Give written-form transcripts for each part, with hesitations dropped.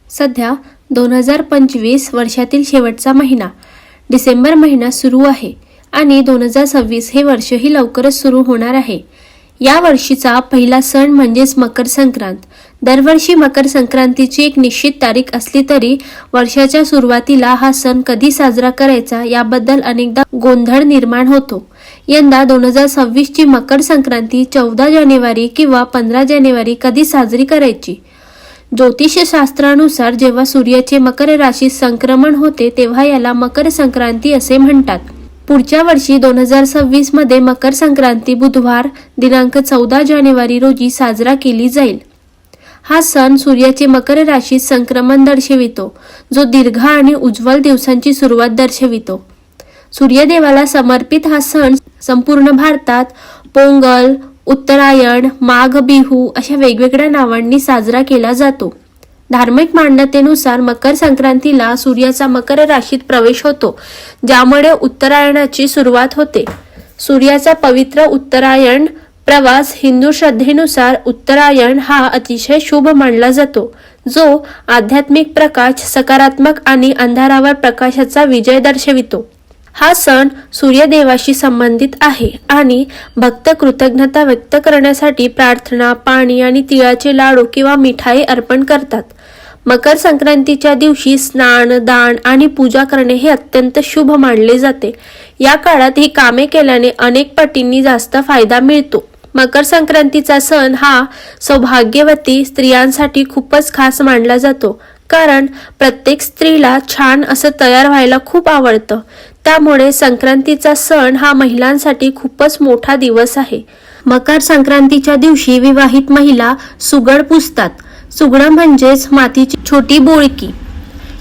सध्या 2025 वर्षातील शेवटचा महिना डिसेंबर महिना सुरू आहे आणि 2026 हे वर्षही लवकरच सुरू होणार आहे। या वर्षीचा पहिला सण म्हणजेच मकर संक्रांत। दरवर्षी मकर संक्रांतीची एक निश्चित तारीख असली तरी वर्षाच्या सुरुवातीला हा सण कधी साजरा करायचा याबद्दल अनेकदा गोंधळ निर्माण होतो। यंदा 2026 ची मकर संक्रांती 14 जानेवारी किंवा 15 जानेवारी कधी साजरी करायची? ज्योतिषशास्त्रानुसार जेव्हा सूर्याचे मकर राशीत संक्रमण होते तेव्हा याला मकर संक्रांती असे म्हणतात। पुढच्या वर्षी 2026 मध्ये मकर संक्रांती बुधवार दिनांक 14 जानेवारी रोजी साजरा केली जाईल। हा सण सूर्याचे मकर राशीत संक्रमण दर्शवितो, जो दीर्घ आणि उज्ज्वल दिवसांची सुरुवात दर्शवितो। सूर्यदेवाला समर्पित हा सण संपूर्ण भारतात पोंगल, उत्तरायण, माघ बिहू अशा वेगवेगळ्या नावांनी साजरा केला जातो। धार्मिक मान्यतेनुसार मकर संक्रांतीला सूर्याचा मकर राशीत प्रवेश होतो, ज्यामुळे उत्तरायणाची सुरुवात होते। सूर्याचा पवित्र उत्तरायण प्रवास हिंदू श्रद्धेनुसार उत्तरायण हा अतिशय शुभ मानला जातो, जो आध्यात्मिक प्रकाश, सकारात्मक आणि अंधारावर प्रकाशाचा विजय दर्शवितो। हा सण सूर्यदेवाशी संबंधित आहे आणि भक्त कृतज्ञता व्यक्त करण्यासाठी प्रार्थना, पाणी आणि तिळाचे लाडू किंवा मिठाई अर्पण करतात। मकर संक्रांतीच्या दिवशी स्नान, दान आणि पूजा करणे हे अत्यंत शुभ मानले जाते। या काळात ही कामे केल्याने अनेक पटींनी जास्त फायदा मिळतो। मकर संक्रांतीचा सण हा सौभाग्यवती स्त्रियांसाठी खूपच खास मानला जातो, कारण प्रत्येक स्त्रीला छान असं तयार व्हायला खूप आवडतं। त्यामुळे संक्रांतीचा सण हा महिलांसाठी खूपच मोठा दिवस आहे। मकर संक्रांतीच्या दिवशी विवाहित महिला सुगड पुजतात। सुगड म्हणजेच मातीची छोटी बोळकी।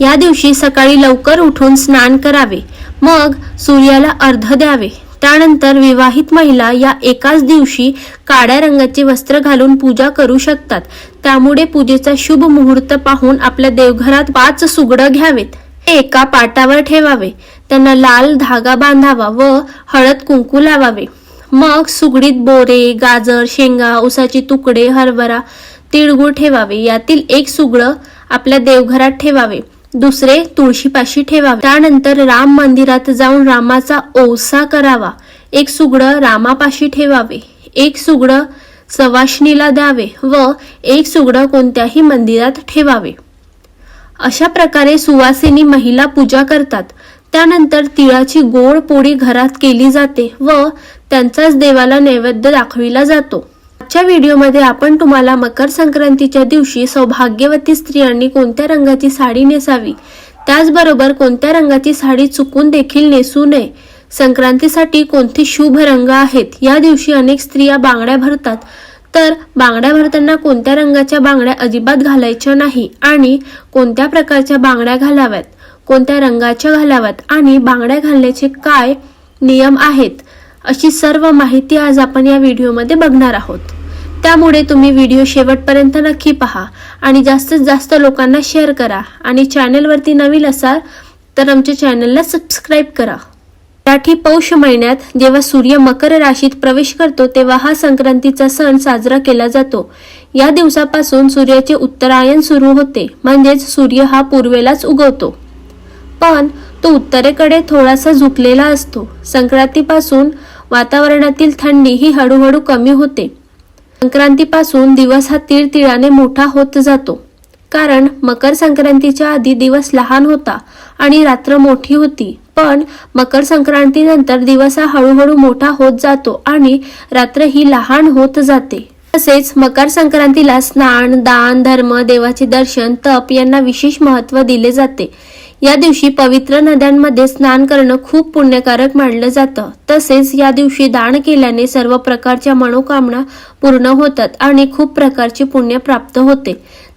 या दिवशी सकाळी लवकर उठून स्नान करावे, मग सूर्याला अर्घ्य द्यावे। त्यानंतर विवाहित महिला या एकाच दिवशी काळ्या रंगाचे वस्त्र घालून पूजा करू शकतात। त्यामुळे पूजेचा शुभ मुहूर्त पाहून आपल्या देवघरात 5 सुगड घ्यावेत, ते एका पाटावर ठेवावे, त्यांना लाल धागा बांधावा व हळद कुंकू लावावे। मग सुगडीत बोरे, गाजर, शेंगा, उसाचे तुकडे, हरभरा, तिळगुळ ठेवावे। यातील एक सुगड आपल्या देवघरात ठेवावे, दुसरे तुळशीपाशी ठेवावे। त्यानंतर राम मंदिरात जाऊन रामाचा ओवसा करावा। एक सुगड रामापाशी ठेवावे, एक सुगड सवाष्णीला द्यावे व एक सुगड कोणत्याही मंदिरात ठेवावे। अशा प्रकारे सुवासिनी महिला पूजा करतात। त्यानंतर तिळाची गोड पोळी घरात केली जाते व त्यांचाच देवाला नैवेद्य दाखविला जातो। आजच्या व्हिडिओमध्ये आपण तुम्हाला मकर संक्रांतीच्या दिवशी सौभाग्यवती स्त्रियांनी कोणत्या रंगाची साडी नेसावी, त्याचबरोबर कोणत्या रंगाची साडी चुकून देखील नेसू नये, संक्रांतीसाठी कोणते शुभ रंग आहेत, या दिवशी अनेक स्त्रिया बांगड्या भरतात, तर बांगड्या भरताना कोणत्या रंगाच्या बांगड्या अजिबात घालायच्या नाही आणि कोणत्या प्रकारच्या बांगड्या घालाव्यात, कोणत्या रंगाच्या घालाव्यात आणि बांगड्या घालण्याचे काय नियम आहेत, अशी सर्व माहिती आज आपण या व्हिडिओमध्ये बघणार आहोत। त्यामुळे तुम्ही व्हिडिओ शेवटपर्यंत नक्की पहा आणि जास्तीत जास्त लोकांना शेअर करा आणि चॅनलवरती नवीन असाल तर आमच्या चॅनलला सबस्क्राईब करा। मराठी पौष महिन्यात जेव्हा सूर्य मकर राशीत प्रवेश करतो तेव्हा हा संक्रांतीचा सण साजरा केला जातो। या दिवसापासून सूर्याचे उत्तरायण सुरू होते, म्हणजेच सूर्य हा पूर्वेलाच उगवतो, पण तो उत्तरेकडे थोडासा झुकलेला असतो। संक्रांतीपासून वातावरणातील थंडी ही हळूहळू कमी होते। संक्रांतीपासून दिवस हा तिळतिळाने मोठा होत जातो, कारण मकर संक्रांतीच्या आधी दिवस लहान होता आणि रात्र मोठी होती, पण मकर संक्रांतीनंतर दिवस हा हळूहळू मोठा होत जातो आणि रात्र ही लहान होत जाते। तसेच मकर संक्रांतीला स्नान, दान, धर्म, देवाचे दर्शन, तप यांना विशेष महत्त्व दिले जाते। या दिवशी पवित्र नद्यांमध्ये स्नान करणं खूप पुण्यकारक मानलं जातं। तसेच या दिवशी दान केल्याने सर्व प्रकारच्या मनोकामना पूर्ण होतात आणि खूप प्रकारचे पुण्य प्राप्त होते।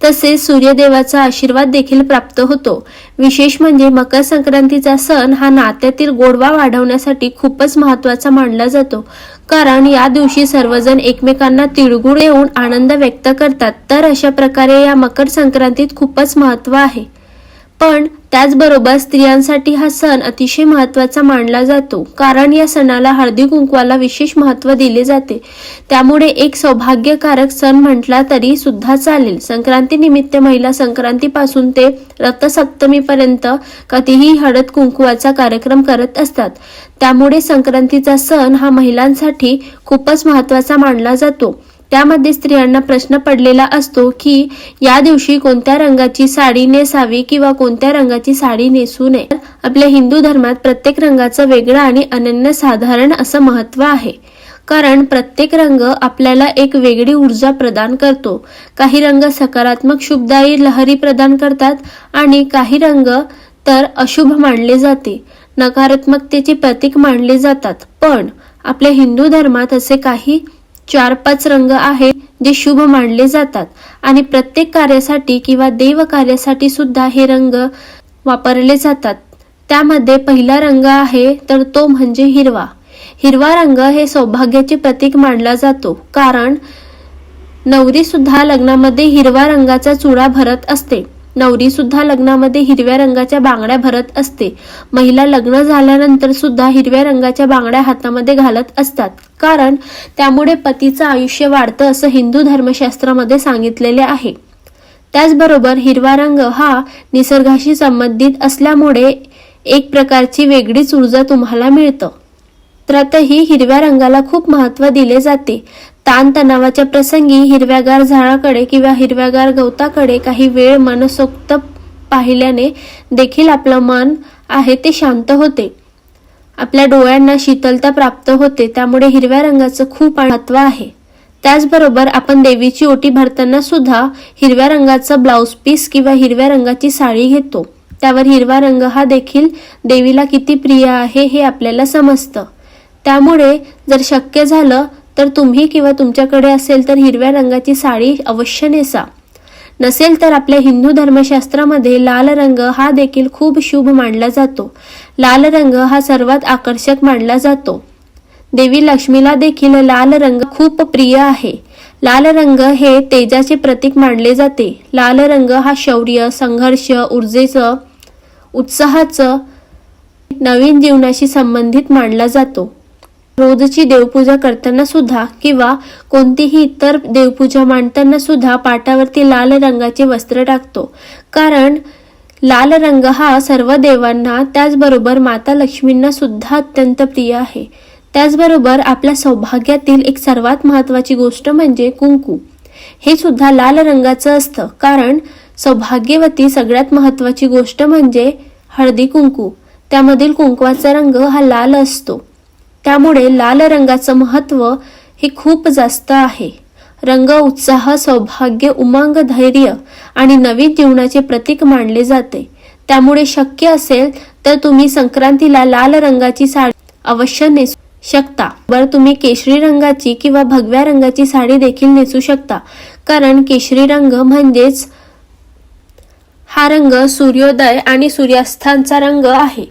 तसेच सूर्यदेवाचा आशीर्वाद देखील प्राप्त होतो। विशेष म्हणजे मकर संक्रांतीचा सण हा नात्यातील गोडवा वाढवण्यासाठी खूपच महत्त्वाचा मानला जातो, कारण या दिवशी सर्वजण एकमेकांना तिळगुळ देऊन आनंद व्यक्त करतात। तर अशा प्रकारे या मकर संक्रांतीत खूपच महत्त्व आहे। पण त्याचबरोबर स्त्रियांसाठी हा सण अतिशय महत्त्वाचा मानला जातो, कारण या सणाला हळदी कुंकवाला विशेष महत्त्व दिले जाते. त्यामुळे एक सौभाग्यकारक सण म्हटला तरी सुद्धा चालेल. संक्रांती निमित्त महिला संक्रांतीपासून ते रथसप्तमीपर्यंत कधीही हळद कुंकवाचा कार्यक्रम करत असतात. त्यामुळे संक्रांतीचा सण हा महिलांसाठी खूपच महत्त्वाचा मानला जातो. त्यामध्ये स्त्रियांना प्रश्न पडलेला असतो की या दिवशी कोणत्या रंगाची साडी नेसावी किंवा कोणत्या रंगाची साडी नेसू नये. आपल्या हिंदू धर्मात प्रत्येक रंगाचं वेगळं आणि अनन्यसाधारण असं महत्त्व आहे, कारण प्रत्येक रंग आपल्याला एक वेगळी ऊर्जा प्रदान करतो. काही रंग सकारात्मक शुभदायी लहरी प्रदान करतात आणि काही रंग तर अशुभ मानले जाते, नकारात्मकतेचे प्रतीक मानले जातात. पण आपल्या हिंदू धर्मात असे काही 4-5 रंग आहेत जे शुभ मानले जातात आणि प्रत्येक कार्यासाठी किंवा देव कार्यासाठी सुद्धा हे रंग वापरले जातात. त्यामध्ये पहिला रंग आहे तर तो म्हणजे हिरवा. हिरवा रंग हे सौभाग्याचे प्रतीक मानला जातो, कारण नवरी सुद्धा लग्नामध्ये हिरवा रंगाचा चुडा भरत असते. नवरी सुद्धा लग्नामध्ये हिरव्या रंगाच्या बांगड्या भरत असते. महिला लग्न झाल्यानंतर सुद्धा हिरव्या रंगाच्या बांगड्या हातामध्ये घालत असतात, कारण त्यामुळे पतीचं आयुष्य वाढतं असं हिंदू धर्मशास्त्रामध्ये सांगितलेले आहे. त्याचबरोबर हिरवा रंग हा निसर्गाशी संबंधित असल्यामुळे एक प्रकारची वेगळीच ऊर्जा तुम्हाला मिळतं. तरातही हिरव्या रंगाला खूप महत्त्व दिले जाते. ताणतणावाच्या प्रसंगी हिरव्यागार झाडाकडे किंवा हिरव्यागार गवताकडे काही वेळ मनसोक्त पाहिल्याने देखील आपलं मन आहे ते शांत होते, आपल्या डोळ्यांना शीतलता प्राप्त होते. त्यामुळे हिरव्या रंगाचं खूप महत्त्व आहे. त्याचबरोबर आपण देवीची ओटी भरताना सुद्धा हिरव्या रंगाचं ब्लाउज पीस किंवा हिरव्या रंगाची साडी घेतो. त्यावर हिरवा रंग हा देखील देवीला किती प्रिय आहे हे आपल्याला समजतं. त्यामुळे जर शक्य झालं तर तुम्ही किंवा तुमच्याकडे असेल तर हिरव्या रंगाची साडी अवश्य नेसा. नसेल तर आपल्या हिंदू धर्मशास्त्रामध्ये लाल रंग हा देखील खूप शुभ मानला जातो. लाल रंग हा सर्वात आकर्षक मानला जातो. देवी लक्ष्मीला देखील लाल रंग खूप प्रिय आहे. लाल रंग हे तेजाचे प्रतीक मानले जाते. लाल रंग हा शौर्य, संघर्ष, ऊर्जेचं, उत्साहाचं, नवीन जीवनाशी संबंधित मानला जातो. रोजची देवपूजा करताना सुद्धा किंवा कोणतीही इतर देवपूजा मांडताना सुद्धा पाटावरती लाल रंगाचे वस्त्र टाकतो, कारण लाल रंग हा सर्व देवांना त्याचबरोबर माता लक्ष्मींना सुद्धा अत्यंत प्रिय आहे. त्याचबरोबर आपल्या सौभाग्यातील एक सर्वात महत्त्वाची गोष्ट म्हणजे कुंकू. हे सुद्धा लाल रंगाचं असतं, कारण सौभाग्यवती सगळ्यात महत्त्वाची गोष्ट म्हणजे हळदी कुंकू. त्यामधील कुंकवाचा रंग हा लाल असतो. त्यामुळे लाल रंगाचं महत्त्व हे खूप जास्त आहे. रंग उत्साह, सौभाग्य, उमंग, धैर्य आणि नवीन जीवनाचे प्रतीक मानले जाते. त्यामुळे शक्य असेल तर तुम्ही संक्रांतीला लाल रंगाची साडी अवश्य नेसू शकता. बरं, तुम्ही केशरी रंगाची किंवा भगव्या रंगाची साडी देखील नेसू शकता, कारण केशरी रंग म्हणजेच हा रंग सूर्योदय आणि सूर्यास्तांचा रंग आहे.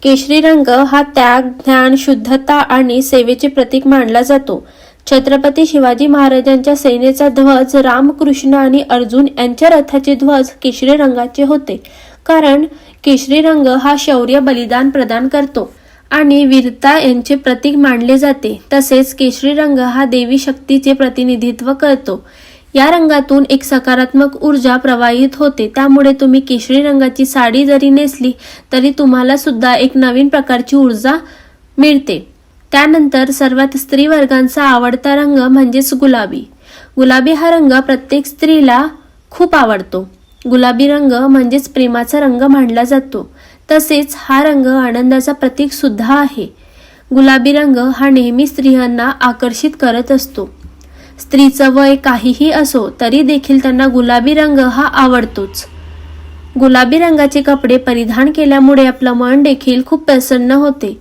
केशरी रंग हा त्याग, ज्ञान, शुद्धता आणि सेवेचे प्रतीक मानला जातो. छत्रपती शिवाजी महाराजांच्या सेनेचा ध्वज, रामकृष्ण आणि अर्जुन यांच्या रथाचे ध्वज केशरी रंगाचे होते, कारण केशरी रंग हा शौर्य, बलिदान प्रदान करतो आणि वीरता यांचे प्रतीक मानले जाते. तसेच केशरी रंग हा देवी शक्तीचे प्रतिनिधित्व करतो. या रंगातून एक सकारात्मक ऊर्जा प्रवाहित होते. त्यामुळे तुम्ही केशरी रंगाची साडी जरी नेसली तरी तुम्हाला सुद्धा एक नवीन प्रकारची ऊर्जा मिळते. त्यानंतर सर्वात स्त्री वर्गांचा आवडता रंग म्हणजेच गुलाबी. गुलाबी हा रंग प्रत्येक स्त्रीला खूप आवडतो. गुलाबी रंग म्हणजेच प्रेमाचा रंग मानला जातो. तसेच हा रंग आनंदाचा प्रतीक सुद्धा आहे. गुलाबी रंग हा नेहमी स्त्रियांना आकर्षित करत असतो. स्त्रीचं वय काहीही असो तरी देखील त्यांना गुलाबी रंग हा आवडतोच. गुलाबी रंगाचे कपडे परिधान केल्यामुळे आपलं मन देखील खूप प्रसन्न होते.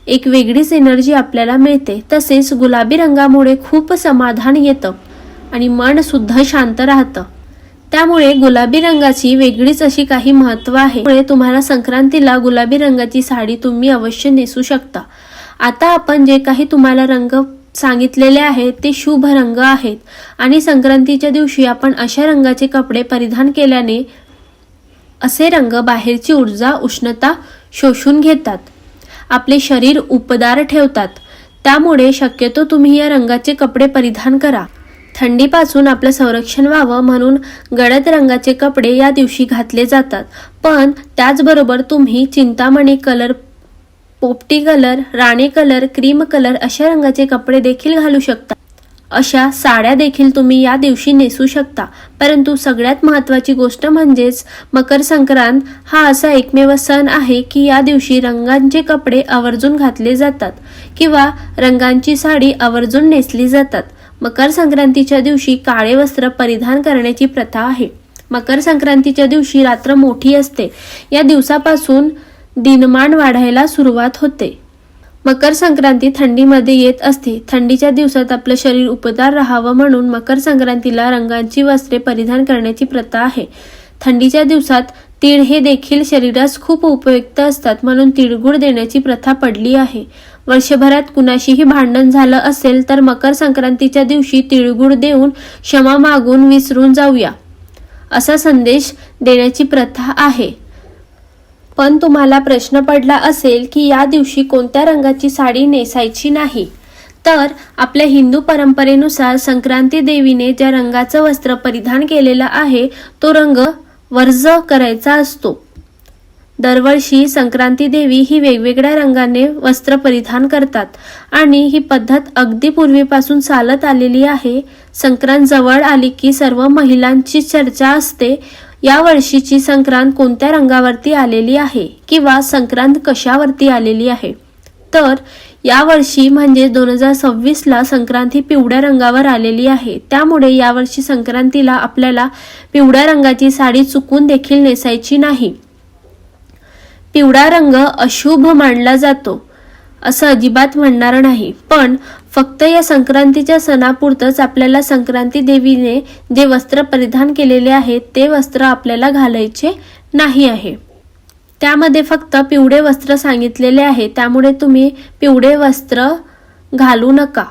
एक वेगळीच एनर्जी आपल्याला मिळते. तसेच गुलाबी रंगामुळे खूप समाधान येतं आणि मन सुद्धा शांत राहतं. त्यामुळे गुलाबी रंगाची वेगळीच अशी काही महत्त्व आहे. त्यामुळे तुम्हाला संक्रांतीला गुलाबी रंगाची साडी तुम्ही अवश्य नेसू शकता. आता आपण जे काही तुम्हाला रंग सांगितलेले आहेत ते शुभ रंग आहेत आणि संक्रांतीच्या दिवशी आपण अशा रंगाचे कपडे परिधान केल्याने असे रंग बाहेरची ऊर्जा उष्णता शोषून घेतात, आपले शरीर उबदार ठेवतात. त्यामुळे शक्यतो तुम्ही या रंगाचे कपडे परिधान करा. थंडीपासून आपलं संरक्षण व्हावं म्हणून गडद रंगाचे कपडे या दिवशी घातले जातात. पण त्याचबरोबर तुम्ही चिंतामणी कलर, पोपटी कलर, राणी कलर, क्रीम कलर अशा रंगाचे कपडे देखील घालू शकता. अशा साड्या देखील तुम्ही या दिवशी नेसू शकता. परंतु सगळ्यात महत्त्वाची गोष्ट म्हणजेच मकर संक्रांत हा असा एकमेव सण आहे की या दिवशी रंगांचे कपडे आवर्जून घातले जातात किंवा रंगांची साडी आवर्जून नेसली जातात. मकर संक्रांतीच्या दिवशी काळे वस्त्र परिधान करण्याची प्रथा आहे. मकर संक्रांतीच्या दिवशी रात्र मोठी असते. या दिवसापासून दिनमान वाढायला सुरुवात होते. मकर संक्रांती थंडीमध्ये येत असते. थंडीच्या दिवसात आपलं शरीर उबदार राहावं म्हणून मकर संक्रांतीला रंगांची वस्त्रे परिधान करण्याची प्रथा आहे. थंडीच्या दिवसात तीळ हे देखील शरीरास खूप उपयुक्त असतात म्हणून तिळगुळ देण्याची प्रथा पडली आहे. वर्षभरात कुणाशीही भांडण झालं असेल तर मकर संक्रांतीच्या दिवशी तिळगुळ देऊन क्षमा मागून विसरून जाऊया असा संदेश देण्याची प्रथा आहे. पण तुम्हाला प्रश्न पडला असेल की या दिवशी कोणत्या रंगाची साडी नेसायची नाही, तर आपल्या हिंदू परंपरेनुसार संक्रांती देवीने ज्या रंगाचं वस्त्र परिधान केलेलं आहे तो रंग वर्ज करायचा असतो. दरवर्षी संक्रांती देवी ही वेगवेगळ्या रंगाने वस्त्र परिधान करतात आणि ही पद्धत अगदी पूर्वीपासून चालत आलेली आहे. संक्रांत जवळ आली की सर्व महिलांची चर्चा असते, या वर्षीची संक्रांत कोणत्या रंगावरती आलेली आहे किंवा संक्रांत कशावरती आलेली आहे. तर या वर्षी म्हणजे 2026ला संक्रांत ही पिवळ्या रंगावर आलेली आहे. त्यामुळे यावर्षी संक्रांतीला आपल्याला पिवळ्या रंगाची साडी चुकून देखील नेसायची नाही. पिवळा रंग अशुभ मानला जातो असं अजिबात म्हणणार नाही, पण फक्त या संक्रांतीच्या सणापुरतच आपल्याला संक्रांती देवीने जे वस्त्र परिधान केलेले आहे ते वस्त्र आपल्याला घालायचे नाही आहे. त्यामध्ये फक्त पिवळे वस्त्र सांगितलेले आहे, त्यामुळे तुम्ही पिवळे वस्त्र घालू नका.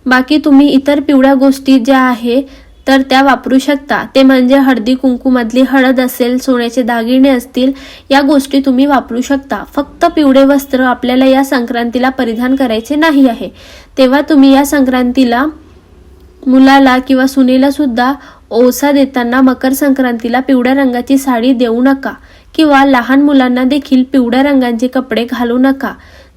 बाकी तुम्ही इतर पिवळ्या गोष्टी ज्या आहे तर त्या वापरू शकता. ते म्हणजे हळदी कुंकूमधली हळद असेल, सोन्याचे दागिने असतील, या गोष्टी तुम्ही वापरू शकता. फक्त पिवळे वस्त्र आपल्याला या संक्रांतीला परिधान करायचे नाही आहे. तेव्हा तुम्ही या संक्रांतीला मुलाला किंवा सुनेला सुद्धा ओसा देताना मकर संक्रांतीला पिवळ्या रंगाची साडी देऊ नका किंवा लहान मुलांना देखील पिवळ्या रंगाचे कपडे घालू नका.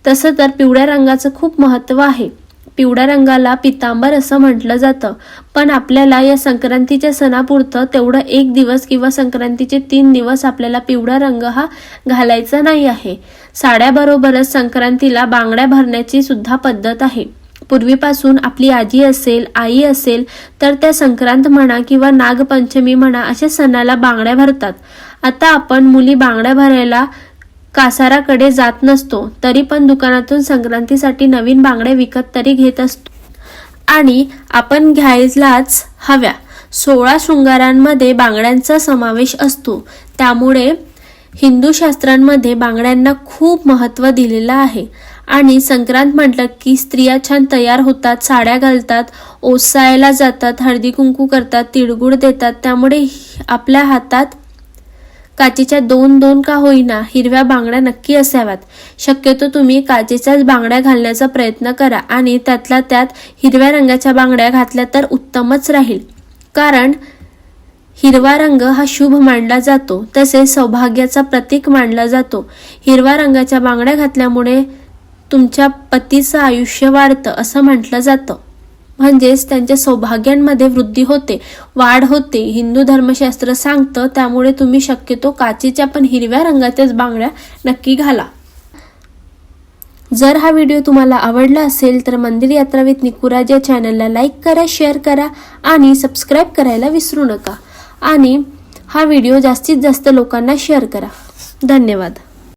तसं तर पिवळ्या रंगाचं खूप महत्त्व आहे. पिवळ्या रंगाला पितांबर असं म्हटलं जातं, पण आपल्याला या संक्रांतीच्या सणापुरतं तेवढं 1 दिवस किंवा संक्रांतीचे 3 दिवस आपल्याला पिवळा रंग हा घालायचा नाही आहे. साड्याबरोबरच संक्रांतीला बांगड्या भरण्याची सुद्धा पद्धत आहे. पूर्वीपासून आपली आजी असेल, आई असेल तर त्या संक्रांत म्हणा किंवा नागपंचमी म्हणा अशा सणाला बांगड्या भरतात. आता आपण मुली बांगड्या भरायला कासाराकडे जात नसतो, तरी पण दुकानातून संक्रांतीसाठी नवीन बांगड्या विकत तरी घेत असतो आणि आपण घ्यायलाच हव्या. 16 शृंगारांमध्ये बांगड्यांचा समावेश असतो. त्यामुळे हिंदू शास्त्रांमध्ये बांगड्यांना खूप महत्त्व दिलेलं आहे. आणि संक्रांत म्हटलं की स्त्रिया छान तयार होतात, साड्या घालतात, ओसायला जातात, हळदी कुंकू करतात, तिळगुळ देतात. त्यामुळे आपल्या हातात काचेच्या 2 का होईना हिरव्या बांगड्या नक्की असाव्यात. शक्यतो तुम्ही काचेच्याच बांगड्या घालण्याचा प्रयत्न करा आणि त्यातल्या त्यात हिरव्या रंगाच्या बांगड्या घातल्या तर उत्तमच राहील. कारण हिरवा रंग हा शुभ मानला जातो, तसेच सौभाग्याचा प्रतीक मानला जातो. हिरव्या रंगाच्या बांगड्या घातल्यामुळे तुमच्या पतीचं आयुष्य वाढतं असं म्हटलं जातं. म्हणजेच त्यांच्या सौभाग्यांमध्ये वृद्धी होते, वाढ होते, हिंदू धर्मशास्त्र सांगतं. त्यामुळे तुम्ही शक्यतो काचेच्या पण हिरव्या रंगाच्याच बांगड्या नक्की घाला. जर हा व्हिडिओ तुम्हाला आवडला असेल तर मंदिर यात्रा विथ निकुराज या चॅनलला लाईक करा, शेअर करा आणि सबस्क्राईब करायला विसरू नका. आणि हा व्हिडिओ जास्तीत जास्त लोकांना शेअर करा. धन्यवाद.